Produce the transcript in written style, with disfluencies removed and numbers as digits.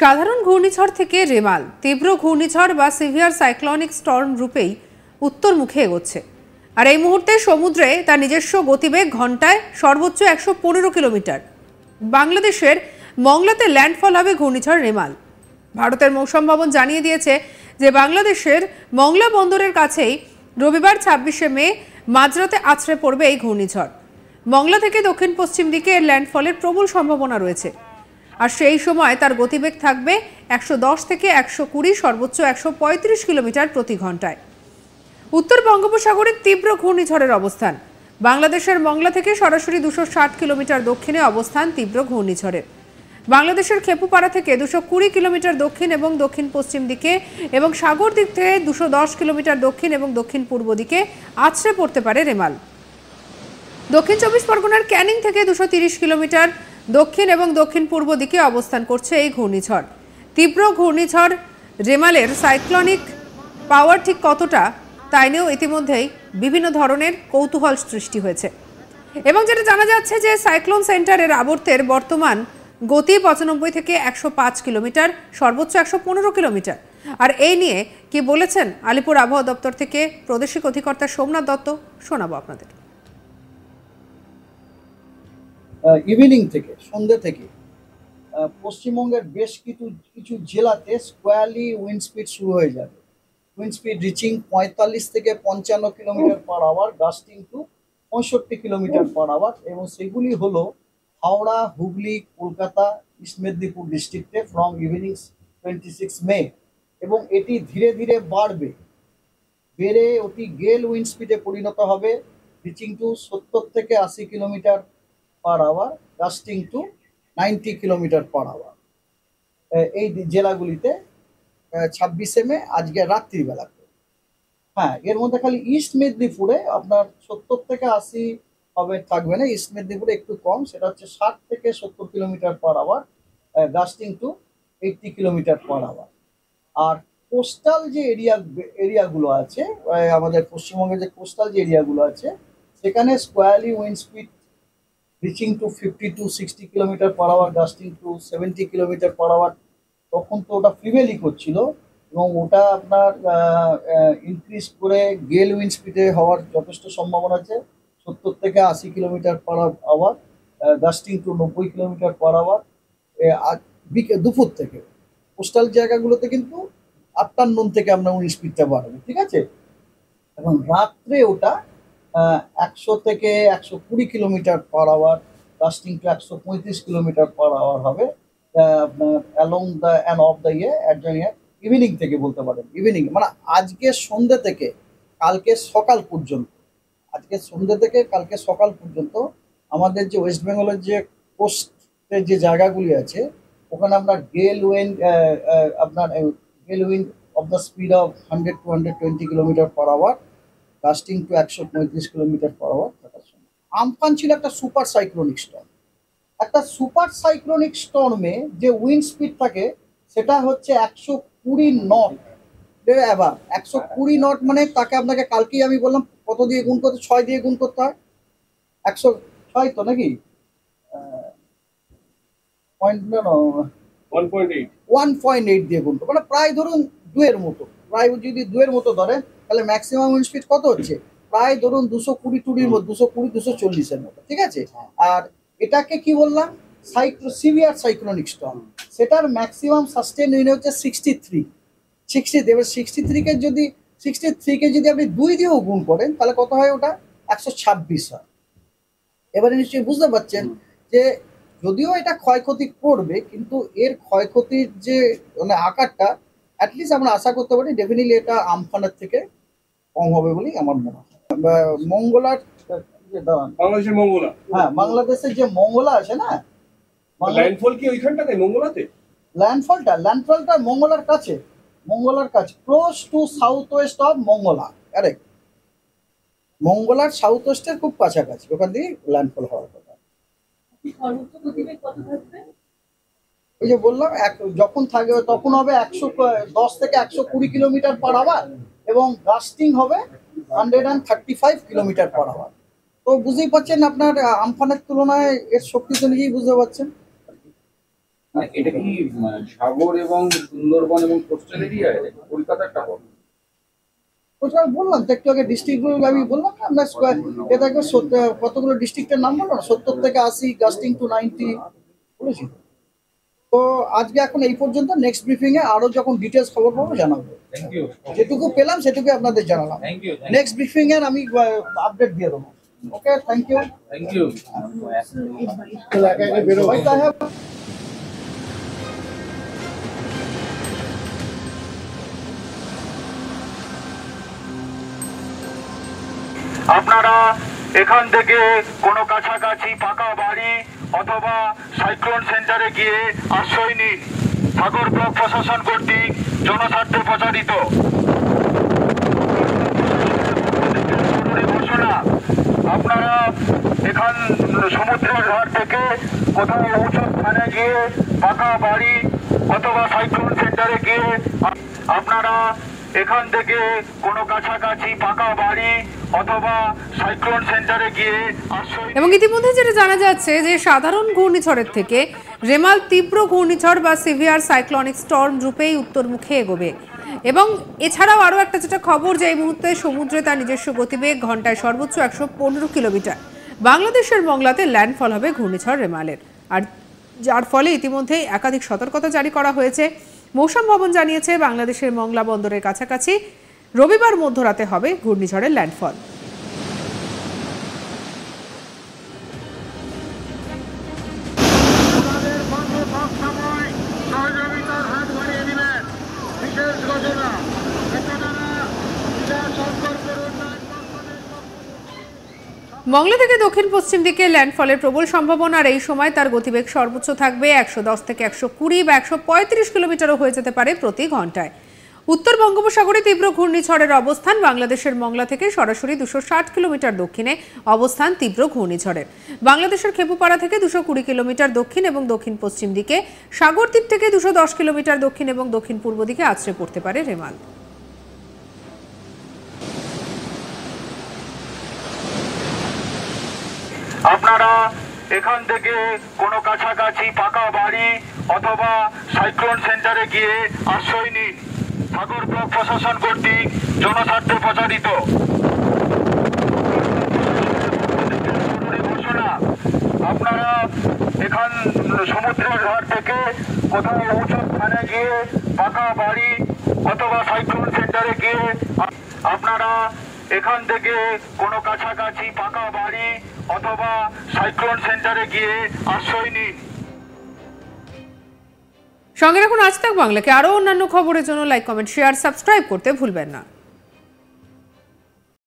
সাধারণ ঘূর্ণিঝড় থেকে রেমাল তীব্র ঘূর্ণিঝড় বা সিভিয়ার সাইক্লনিক স্টর্ম রূপেই উত্তরমুখে এগোচ্ছে। আর এই মুহূর্তে সমুদ্রে তার নিজস্ব গতিবেগ ঘন্টায় সর্বোচ্চ 115 কিলোমিটার। বাংলাদেশের মংলাতে ল্যান্ডফল হবে ঘূর্ণিঝড় রেমাল। ভারতের মৌসুম ভবন জানিয়ে দিয়েছে যে বাংলাদেশের মংলা বন্দরের কাছেই রবিবার 26শে মে মাঝরাতে আছড়ে পড়বে এই ঘূর্ণিঝড়। মংলা থেকে দক্ষিণ পশ্চিম দিকে এর ল্যান্ডফলের প্রবল সম্ভাবনা রয়েছে। আর সেই সময় তার গতিবেগ থাকবে 110 থেকে 120, সর্বোচ্চ 135 কিলোমিটার প্রতি ঘন্টায়। উত্তর বঙ্গোপসাগরে তীব্র ঘূর্ণিঝড়ের অবস্থান। বাংলাদেশের মংলা থেকে সরাসরি 260 কিলোমিটার দক্ষিণে অবস্থান তীব্র ঘূর্ণিঝড়ের। বাংলাদেশের খেপুপাড়া থেকে 220 কিলোমিটার দক্ষিণ এবং দক্ষিণ পশ্চিম দিকে এবং সাগর দিক থেকে 210 কিলোমিটার দক্ষিণ এবং দক্ষিণ পূর্ব দিকে আছড়ে পড়তে পারে রেমাল। দক্ষিণ 24 পরগনার ক্যানিং থেকে 230 কিলোমিটার দক্ষিণ এবং দক্ষিণ পূর্ব দিকে অবস্থান করছে এই ঘূর্ণিঝড়। তীব্র ঘূর্ণিঝড় রেমালের সাইক্লনিক পাওয়ার ঠিক কতটা তাই নিয়েও ইতিমধ্যেই বিভিন্ন ধরনের কৌতূহল সৃষ্টি হয়েছে। এবং যেটা জানা যাচ্ছে যে সাইক্লোন সেন্টারের আবর্তের বর্তমান গতি 95 থেকে 105 কিলোমিটার, সর্বোচ্চ 115 কিলোমিটার। আর এই নিয়ে কি বলেছেন আলিপুর আবহাওয়া দপ্তর থেকে প্রাদেশিক অধিকর্তা সোমনাথ দত্ত, শোনাবো আপনাদের। ইভিনিং থেকে সন্ধ্যে থেকে পশ্চিমবঙ্গের বেশ কিছু জেলাতে স্কোয়ারলি উইন্ড স্পিড শুরু হয়ে যাবে। উইন্ড স্পিড রিচিং 45 থেকে 55 kilometre per hour, gusting to 65 kilometre per hour. এবং সেগুলি হলো হাওড়া, হুগলি, কলকাতা, ইস্ট মেদিনীপুর ডিস্ট্রিক্টে ফ্রম ইভিনিং 26 মে। এবং এটি ধীরে ধীরে বেড়ে অতি গেল উইন্ড স্পিডে পরিণত হবে, রিচিং টু 70 থেকে 80 kilometre per hour, gusting to 90 kilometre per hour. এই জেলাগুলিতে 26শে মে আজকে রাত্রিবেলাতে। হ্যাঁ, এর মধ্যে খালি ইস্ট মেদিনীপুরে আপনার 70 থেকে 80 হবে, থাকবে না। ইস্ট মেদিনীপুরে একটু কম, সেটা হচ্ছে 60 থেকে 70 kilometre per hour, gusting to 80 kilometre per hour. আর কোস্টাল যে এরিয়াগুলো আছে, আমাদের পশ্চিমবঙ্গের যে কোস্টাল যে এরিয়াগুলো আছে, সেখানে squally wind speed reaching to 50 to 60 kilometre per hour, gusting to 70 kilometre per hour. তখন তো ওটা ফ্রিভেলি করছিল এবং ওটা আপনার ইনক্রিজ করে গেল উইন্ড স্পিডে হওয়ার যথেষ্ট সম্ভাবনা আছে, 70 থেকে 80 kilometre per hour, gusting to 90 kilometre per hour দুপুর থেকে। কোস্টাল জায়গাগুলোতে কিন্তু আফটারনুন থেকে আমরা উইন্ড স্পিডটা বাড়বে, ঠিক আছে। এবং রাত্রে ওটা 100 থেকে 120 kilometre per hour, gusting to 135 kilometre per hour হবে আপনার along the end of the year evening থেকে বলতে পারেন। ইভিনিং মানে আজকে সন্ধ্যে থেকে কালকে সকাল পর্যন্ত, আজকে সন্ধ্যে থেকে কালকে সকাল পর্যন্ত আমাদের যে ওয়েস্ট বেঙ্গলের যে কোস্টের যে জায়গাগুলি আছে, ওখানে আমরা gale wind of the speed of 100 to 120 kilometre per hour, gusting to 135 kilometre per hour থাকার সময়। আমফান ছিল একটা সুপার সাইক্লোনিক স্টর্ম। একটা সুপার সাইক্লোনিক স্টর্মে যে উইন্ড স্পিড থাকে সেটা হচ্ছে 120 নট। এবার 120 নট মানে তাকে আপনাকে কালকেই আমি বললাম কত দিয়ে গুণ করতে, 6 দিয়ে গুণ করতে হয়। 106 তো নাকি 1.8 দিয়ে গুণ, মানে প্রায় ধরুন 2 এর মতো। প্রায় যদি 2 এর মতো ধরেন তাহলে ম্যাক্সিমাম উইন্ড স্পিড কত হচ্ছে, প্রায় ধরুন 220 মতো, 220-240 এর মতো, ঠিক আছে। আর এটাকে কি বললাম, সিভিয়ার সাইক্লোনিক স্টর্ম। সেটার ম্যাক্সিমাম সাস্টেন উইন্ড হচ্ছে 63। এবার 63কে যদি আপনি 2 দিয়েও গুণ করেন তাহলে কত হয়, ওটা 126 হয়। এবারে নিশ্চয়ই বুঝতে পারছেন যে যদিও এটা ক্ষয়ক্ষতি করবে, কিন্তু এর ক্ষয়ক্ষতির যে মানে আকারটা অ্যাটলিস্ট আমরা আশা করতে পারি ডেফিনেটলি এটা আমফানের থেকে কম হবে বলেই আমার মনে হয়। মঙ্গলার বাংলাদেশের মঙ্গলা, হ্যাঁ, বাংলাদেশের যে মঙ্গলা আছে না, ল্যান্ডফল কি ওইখানটাতে মঙ্গলাতে? ল্যান্ডফলটা মঙ্গলার কাছে, close to south west of Mongla. Correct, মঙ্গলার সাউথ ওয়েস্টের খুব কাছাকাছি, ওখান দিয়ে ল্যান্ডফল হওয়ার কথা। ওই যে বললাম, যখন থাকবে তখন হবে 110 থেকে 120 কিলোমিটার পার আওয়ার এবং গাস্টিং হবে 135 কিলোমিটার পার আওয়ার। তো বুঝতেই পারছেন আপনার আমফানের তুলনায় এর শক্তি তো নিজেই বুঝতে পারছেন। এটা কি সাগর এবং সুন্দরবন এবং কোস্টাল এরিয়া কলকাতার টাকা? ওটা আমি বললাম তো একটু আগে, ডিস্ট্রিক্টগুলো আমি বললাম না, আমরা স্কোয়ার এটা কতগুলো ডিস্ট্রিক্টের নাম বললাম, 70 থেকে 80, গাস্টিং টু 90 বলেছি। তো আজকে এখন এই পর্যন্ত, নেক্সট ব্রিফিং এ আরো যখন ডিটেলস খবর পাবো জানাবো। Thank you. যেটুকু পেলাম সেটুকু আপনাদের জানালাম। Thank you. নেক্সট ব্রিফিং এর আমি আপডেট দিয়ে দেবো। Okay, thank you. Thank you. আপনারা এখান থেকে কোনো কাছাকাছি পাকা বাড়ি অথবা সাইক্লোন সেন্টারে গিয়ে আশ্রয় নিন। সাগর ব্লক প্রশাসন কর্তৃক জনস্বার্থে প্রচারিত ঘোষণা। আপনারা এখান সমুদ্রের ধার থেকে কোথাও উঁচু স্থানে গিয়ে পাকা বাড়ি অথবা সাইক্লোন সেন্টারে গিয়ে আপনারা এখান থেকে কোনো কাছাকাছি পাকা বাড়ি অথবা সাইক্লোন সেন্টারে গিয়ে আশ্রয়। এবং ইতিমধ্যে যেটা জানা যাচ্ছে যে সাধারণ ঘূর্ণিঝড়ের থেকে রেমাল তীব্র ঘূর্ণিঝড় বা সিভিয়ার সাইক্লনিক স্টর্ম রূপেই উত্তরমুখে এগোবে। এবং এছাড়াও আরও একটা যেটা খবর, যে এই মুহূর্তে সমুদ্রে তার নিজস্ব গতিবেগ ঘন্টায় সর্বোচ্চ 115 কিলোমিটার। বাংলাদেশের মংলাতে ল্যান্ডফল হবে ঘূর্ণিঝড় রেমালের, আর যার ফলে ইতিমধ্যেই একাধিক সতর্কতা জারি করা হয়েছে। মৌসুম ভবন জানিয়েছে বাংলাদেশের মংলা বন্দরের কাছাকাছি রবিবার মধ্যরাতে হবে ঘূর্ণিঝড়ের ল্যান্ডফল। মংলা থেকে দক্ষিণ পশ্চিম দিকে ল্যান্ডফলের প্রবল সম্ভাবনা, আর এই সময় তার গতিবেগ সর্বোচ্চ থাকবে 110 থেকে 120 বা 135 কিলোমিটারও হয়ে যেতে পারে প্রতি ঘন্টায়। উত্তর বঙ্গোপসাগরে তীব্র ঘূর্ণিঝড়ের অবস্থান। বাংলাদেশের মংলা থেকে সরাসরি 260 কিলোমিটার দক্ষিণে অবস্থান তীব্র ঘূর্ণিঝড়ের। বাংলাদেশের খেপুপাড়া থেকে 220 কিলোমিটার দক্ষিণ এবং দক্ষিণ পশ্চিম দিকে, সাগরদ্বীপ থেকে 210 কিলোমিটার দক্ষিণ এবং দক্ষিণ পূর্ব দিকে আছড়ে পড়তে পারে রেমাল। আপনারা এখান থেকে কোনো কাছাকাছি পাকা বাড়ি অথবা সাইক্লোন সেন্টারে গিয়ে আশ্রয় নিন। সাগর ব্লক প্রশাসন কর্তৃক জনস্বার্থে প্রচারিত ঘোষণা। আপনারা এখান সমুদ্রের ধার থেকে কোথাও উঁচু স্থানে গিয়ে পাকা বাড়ি অথবা সাইক্লোন সেন্টারে গিয়ে আপনারা এখান থেকে কোনো কাছাকাছি পাকা বাড়ি অথবা সাইক্লোন সেন্টারে গিয়ে আশ্রয় নিন। সঙ্গে রাখুন আজ তাক বাংলাকে। আরও অন্যান্য খবরের জন্য লাইক, কমেন্ট, শেয়ার, সাবস্ক্রাইব করতে ভুলবেন না।